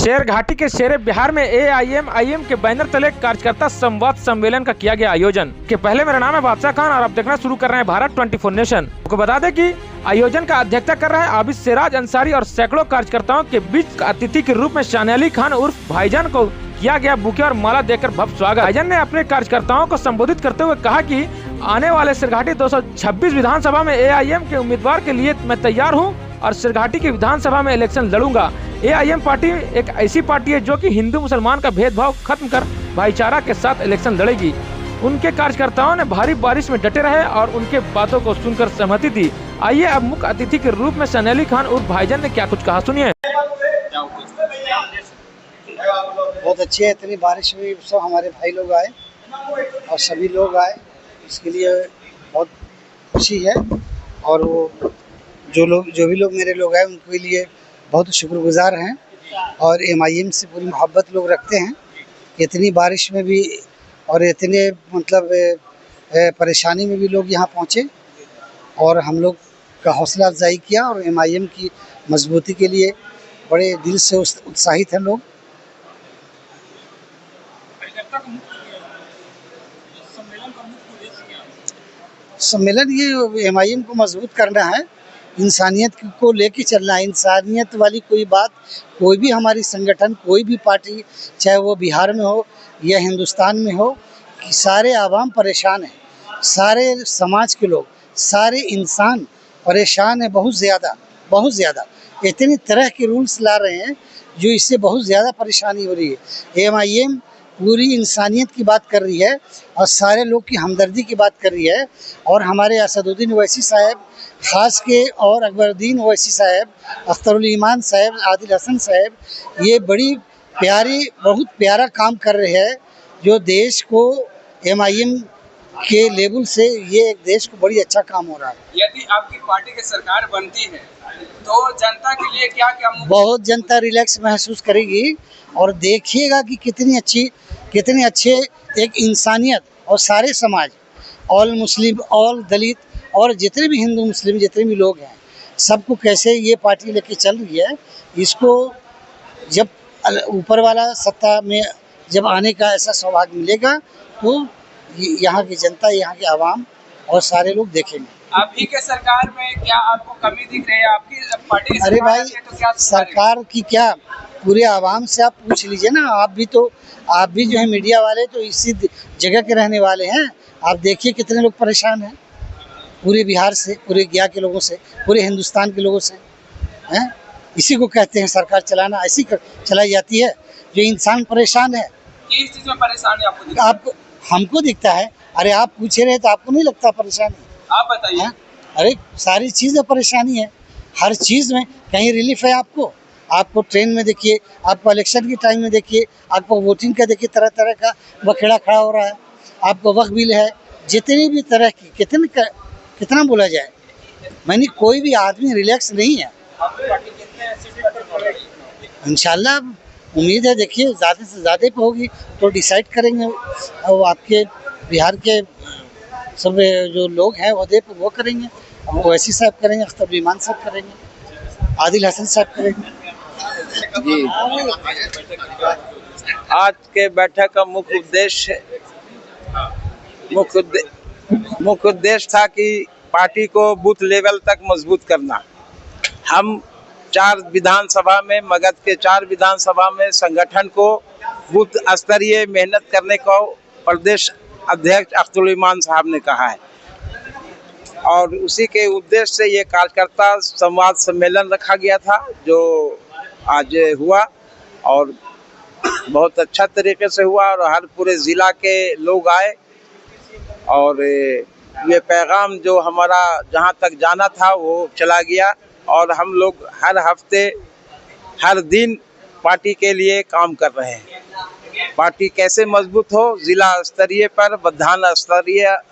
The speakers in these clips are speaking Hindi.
शेर घाटी के शेरे बिहार में AIM के बैनर तले कार्यकर्ता संवाद सम्मेलन का किया गया आयोजन। के पहले मेरा नाम है बादशाह खान और आप देखना शुरू कर रहे हैं भारत 24 नेशन। आपको बता दें कि आयोजन का अध्यक्षता कर रहे हैं आबिद सिराज अंसारी और सैकड़ों कार्यकर्ताओं के बीच अतिथि के रूप में शान अली खान उर्फ भाईजान को किया गया बुके और माला देकर भव्य स्वागत। भाईजान ने अपने कार्यकर्ताओं को संबोधित करते हुए कहा कि आने वाले सिरघाटी 226 विधानसभा में AIM के उम्मीदवार के लिए मैं तैयार हूं और सिरघाटी की विधानसभा में इलेक्शन लड़ूंगा। AIM पार्टी एक ऐसी पार्टी है जो कि हिंदू मुसलमान का भेदभाव खत्म कर भाईचारा के साथ इलेक्शन लड़ेगी। उनके कार्यकर्ताओं ने भारी बारिश में डटे रहे और उनके बातों को सुनकर सहमति दी। आइए अब मुख्य अतिथि के रूप में शान अली खान उर्फ भाईजान ने क्या कुछ कहा, सुनिए। बहुत अच्छी है, इतनी बारिश हुई, सब हमारे भाई लोग आए और सभी लोग आए, इसके लिए बहुत खुशी है। और वो जो भी लोग मेरे लोग आए उनके लिए बहुत शुक्रगुजार हैं और MIM से पूरी मोहब्बत लोग रखते हैं। इतनी बारिश में भी और इतने मतलब परेशानी में भी लोग यहाँ पहुँचे और हम लोग का हौसला अफजाई किया और MIM की मजबूती के लिए बड़े दिल से उत्साहित हैं लोग। सम्मेलन ये MIM को मजबूत करना है, इंसानियत को लेके चलना है। इंसानियत वाली कोई बात, कोई भी हमारी संगठन, कोई भी पार्टी, चाहे वो बिहार में हो या हिंदुस्तान में हो, कि सारे आवाम परेशान हैं, सारे समाज के लोग, सारे इंसान परेशान है बहुत ज़्यादा। इतनी तरह के रूल्स ला रहे हैं जो इससे बहुत ज़्यादा परेशानी हो रही है। MIM पूरी इंसानियत की बात कर रही है और सारे लोग की हमदर्दी की बात कर रही है। और हमारे असदुद्दीन ओवैसी साहब ख़ास के और अकबरुद्दीन ओवैसी साहब, अख्तरुल ईमान साहब, आदिल हसन साहब, ये बड़ी प्यारी, बहुत प्यारा काम कर रहे हैं जो देश को MIM के लेवल से ये एक देश को बड़ी अच्छा काम हो रहा है। यदि आपकी पार्टी की सरकार बनती है तो जनता के लिए क्या बहुत जनता रिलैक्स महसूस करेगी और देखिएगा कि कितनी अच्छे एक इंसानियत और सारे समाज, ऑल मुस्लिम, ऑल दलित और जितने भी हिंदू मुस्लिम जितने भी लोग हैं, सबको कैसे ये पार्टी लेके चल रही है। इसको जब ऊपर वाला सत्ता में जब आने का ऐसा सौभाग्य मिलेगा तो यहाँ की जनता, यहाँ के आवाम और सारे लोग देखेंगे। अभी के सरकार में क्या आपको कमी दिख रही है आपकी पार्टी की? अरे भाई, तो क्या सरकार की क्या, पूरे आवाम से आप पूछ लीजिए ना। आप भी जो है मीडिया वाले तो इसी जगह के रहने वाले हैं। आप देखिए कितने लोग परेशान हैं, पूरे बिहार से, पूरे गया के लोगों से, पूरे हिंदुस्तान के लोगों से हैं। इसी को कहते हैं सरकार चलाना, ऐसी चलाई जाती है। जो इंसान परेशान है, किस चीज में परेशानी आपको हमको दिखता है। अरे आप पूछे रहे तो आपको नहीं लगता परेशानी? आप बताइए। अरे सारी चीज़ें परेशानी है, हर चीज़ में कहीं रिलीफ है आपको ट्रेन में देखिए, आपको इलेक्शन के टाइम में देखिए, आपको वोटिंग का देखिए, तरह तरह का बखेड़ा खड़ा हो रहा है। आपको वक्त बिल है, जितनी भी तरह की कितना बोला जाए, मैंने कोई भी आदमी रिलैक्स नहीं है। इंशाल्लाह उम्मीद है, देखिए ज़्यादा से ज़्यादा पे होगी तो डिसाइड करेंगे। और आपके बिहार के सब जो लोग हैं वो करेंगे, ओवैसी साहब करेंगे, अख्तरुल ईमान साहब करेंगे, आदिल हसन साहब करेंगे। जी, आज के बैठक का मुख्य उद्देश्य था कि पार्टी को बूथ लेवल तक मजबूत करना। हम 4 विधानसभा में, मगध के 4 विधानसभा में संगठन को बूथ स्तरीय मेहनत करने को प्रदेश अध्यक्ष अख्तरुल ईमान साहब ने कहा है और उसी के उद्देश्य से ये कार्यकर्ता संवाद सम्मेलन रखा गया था जो आज हुआ और बहुत अच्छा तरीके से हुआ और हर पूरे ज़िला के लोग आए और ये पैगाम जो हमारा जहाँ तक जाना था वो चला गया। और हम लोग हर हफ्ते, हर दिन पार्टी के लिए काम कर रहे हैं। पार्टी कैसे मजबूत हो, जिला स्तरीय पर,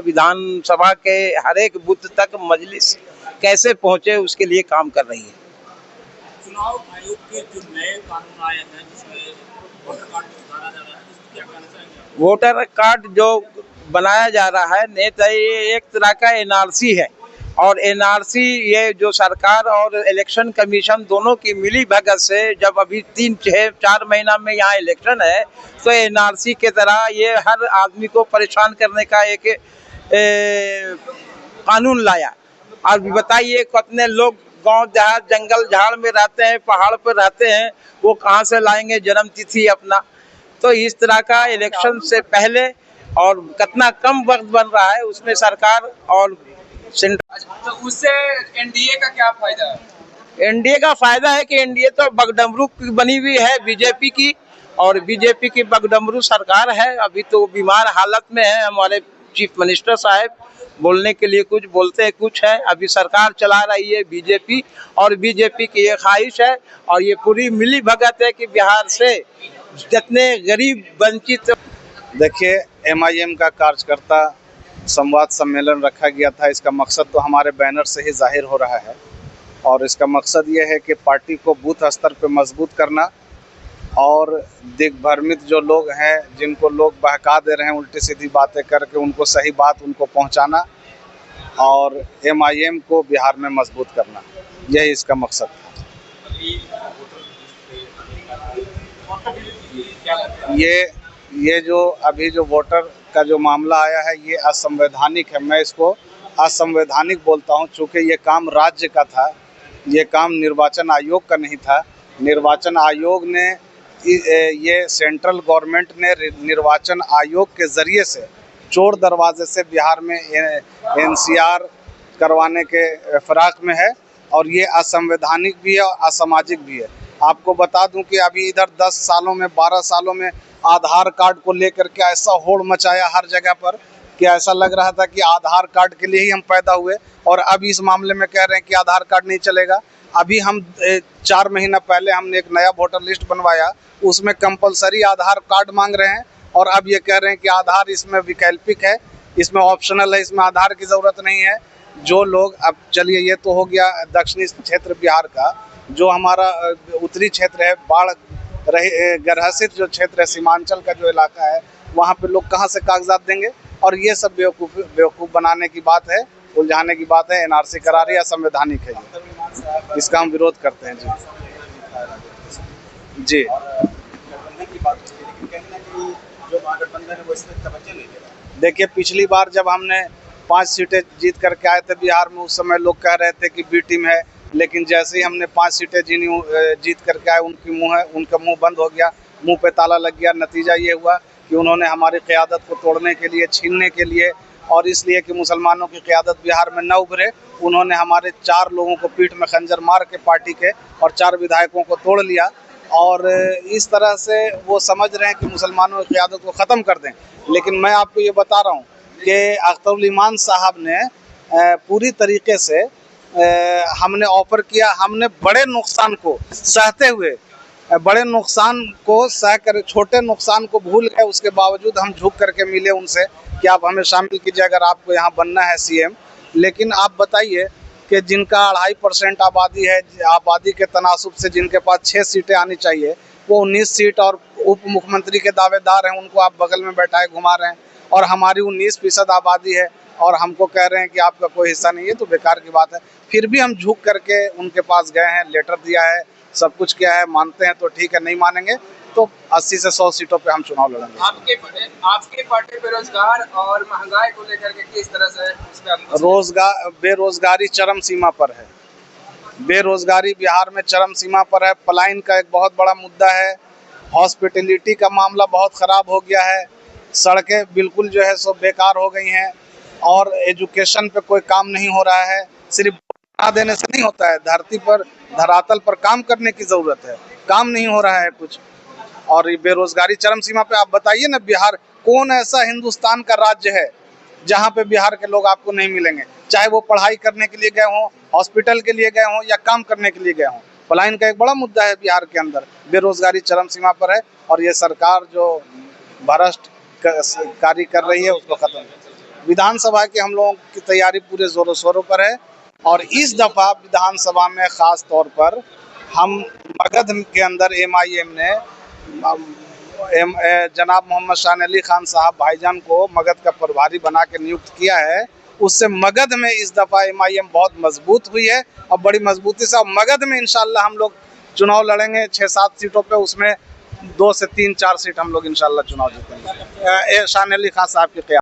विधानसभा के हर एक बूथ तक मजलिस कैसे पहुंचे, उसके लिए काम कर रही है। चुनाव आयोग के जो नए कानून आए हैं जिसमें वोटर कार्ड सुधारा जा रहा है, क्या कहना चाहेंगे? वोटर कार्ड जो बनाया जा रहा है, नहीं तो ये एक तरह का NRC है और एनआरसी ये जो सरकार और इलेक्शन कमीशन दोनों की मिली भगत से जब अभी 3-4 महीना में यहाँ इलेक्शन है तो एनआरसी के तरह ये हर आदमी को परेशान करने का एक कानून लाया। और बताइए कितने लोग गांव देहात जंगल झाड़ में रहते हैं, पहाड़ पर रहते हैं, वो कहाँ से लाएंगे जन्म तिथि अपना। तो इस तरह का इलेक्शन से पहले और कितना कम वक्त बन रहा है उसमें सरकार और तो उससे एनडीए का क्या फायदा है? एनडीए का फायदा है कि एनडीए तो बगडमरू की बनी हुई है बीजेपी की, और बीजेपी की बगडमरू सरकार है। अभी तो बीमार हालत में है हमारे चीफ मिनिस्टर साहब, बोलने के लिए कुछ बोलते हैं कुछ है। अभी सरकार चला रही है बीजेपी, और बीजेपी की ये ख्वाहिश है और ये पूरी मिली भगत है कि बिहार से जितने गरीब वंचित। देखिए, एमआईएम का कार्यकर्ता संवाद सम्मेलन रखा गया था। इसका मकसद तो हमारे बैनर से ही जाहिर हो रहा है, और इसका मकसद ये है कि पार्टी को बूथ स्तर पर मजबूत करना और दिग्भ्रमित जो लोग हैं, जिनको लोग बहका दे रहे हैं उल्टी सीधी बातें करके, उनको सही बात उनको पहुंचाना और एमआईएम को बिहार में मजबूत करना, यही इसका मकसद था। ये जो अभी जो वोटर का जो मामला आया है ये असंवैधानिक है। मैं इसको असंवैधानिक बोलता हूं, चूँकि ये काम राज्य का था, ये काम निर्वाचन आयोग का नहीं था। निर्वाचन आयोग ने ये सेंट्रल गवर्नमेंट ने निर्वाचन आयोग के ज़रिए से चोर दरवाजे से बिहार में एनसीआर करवाने के फिराक में है, और ये असंवैधानिक भी है और असामाजिक भी है। आपको बता दूं कि अभी इधर 10 सालों में 12 सालों में आधार कार्ड को लेकर के ऐसा होड़ मचाया हर जगह पर कि ऐसा लग रहा था कि आधार कार्ड के लिए ही हम पैदा हुए, और अब इस मामले में कह रहे हैं कि आधार कार्ड नहीं चलेगा। अभी हम 4 महीना पहले हमने एक नया वोटर लिस्ट बनवाया, उसमें कंपलसरी आधार कार्ड मांग रहे हैं, और अब ये कह रहे हैं कि आधार इसमें वैकल्पिक है, इसमें ऑप्शनल है, इसमें आधार की ज़रूरत नहीं है। जो लोग, अब चलिए ये तो हो गया दक्षिणी क्षेत्र बिहार का, जो हमारा उत्तरी क्षेत्र है, बाढ़ रहे ग्रसित जो क्षेत्र है, सीमांचल का जो इलाका है, वहाँ पे लोग कहाँ से कागजात देंगे। और ये सब बेवकूफ़ बनाने की बात है, उलझाने की बात है। एनआरसी करा रही है, असंवैधानिक है, इसका हम विरोध करते हैं। जी देखिए, पिछली बार जब हमने 5 सीटें जीत करके आए थे बिहार में, उस समय लोग कह रहे थे कि बी टीम है, लेकिन जैसे ही हमने 5 सीटें जीत करके आए, उनका मुंह बंद हो गया, मुंह पे ताला लग गया। नतीजा ये हुआ कि उन्होंने हमारी क़यादत को तोड़ने के लिए, छीनने के लिए, और इसलिए कि मुसलमानों की क़यादत बिहार में न उभरे, उन्होंने हमारे 4 लोगों को पीठ में खंजर मार के पार्टी के और 4 विधायकों को तोड़ लिया। और इस तरह से वो समझ रहे हैं कि मुसलमानों की क़यादत को ख़त्म कर दें। लेकिन मैं आपको ये बता रहा हूँ कि अख्तरुल ईमान साहब ने पूरी तरीके से हमने ऑफर किया, हमने बड़े नुकसान को सहते हुए, बड़े नुकसान को सह कर छोटे नुकसान को भूल गए, उसके बावजूद हम झुक करके मिले उनसे कि आप हमें शामिल कीजिए अगर आपको यहाँ बनना है सीएम। लेकिन आप बताइए कि जिनका 2.5% आबादी है, आबादी के तनासुब से जिनके पास 6 सीटें आनी चाहिए, वो 19 सीट और उप मुख्यमंत्री के दावेदार हैं, उनको आप बगल में बैठाए घुमा रहे हैं। और हमारी 19% आबादी है और हमको कह रहे हैं कि आपका कोई हिस्सा नहीं है, तो बेकार की बात है। फिर भी हम झुक करके उनके पास गए हैं, लेटर दिया है, सब कुछ किया है। मानते हैं तो ठीक है, नहीं मानेंगे तो 80 से 100 सीटों पे हम चुनाव लड़ेंगे। आपके पार्टी बेरोजगार और महंगाई को लेकर के किस तरह से? बेरोजगारी चरम सीमा पर है। बेरोजगारी बिहार में चरम सीमा पर है। पलायन का एक बहुत बड़ा मुद्दा है। हॉस्पिटलिटी का मामला बहुत ख़राब हो गया है। सड़कें बिल्कुल जो है सो बेकार हो गई हैं, और एजुकेशन पे कोई काम नहीं हो रहा है। सिर्फ बना देने से नहीं होता है, धरती पर धरातल पर काम करने की ज़रूरत है। काम नहीं हो रहा है कुछ, और ये बेरोजगारी चरम सीमा पे। आप बताइए ना, बिहार कौन ऐसा हिंदुस्तान का राज्य है जहाँ पे बिहार के लोग आपको नहीं मिलेंगे, चाहे वो पढ़ाई करने के लिए गए हों, हॉस्पिटल के लिए गए हों या काम करने के लिए गए हों। पलायन का एक बड़ा मुद्दा है बिहार के अंदर। बेरोजगारी चरम सीमा पर है, और ये सरकार जो भ्रष्ट कार्य कर रही है उसको खत्म। विधानसभा की हम लोगों की तैयारी पूरे जोरों शोरों पर है, और इस दफ़ा विधानसभा में ख़ास तौर पर हम मगध के अंदर एमआईएम ने जनाब मोहम्मद शान अली खान साहब भाईजान को मगध का प्रभारी बना के नियुक्त किया है। उससे मगध में इस दफ़ा MIM बहुत मजबूत हुई है और बड़ी मजबूती से। और मगध में इंशाल्लाह हम लोग चुनाव लड़ेंगे 6-7 सीटों पे, उसमें 2 से 3-4 सीट हम लोग इंशाल्लाह चुनाव जीतेंगे। शान अली खां साहब की क़यादत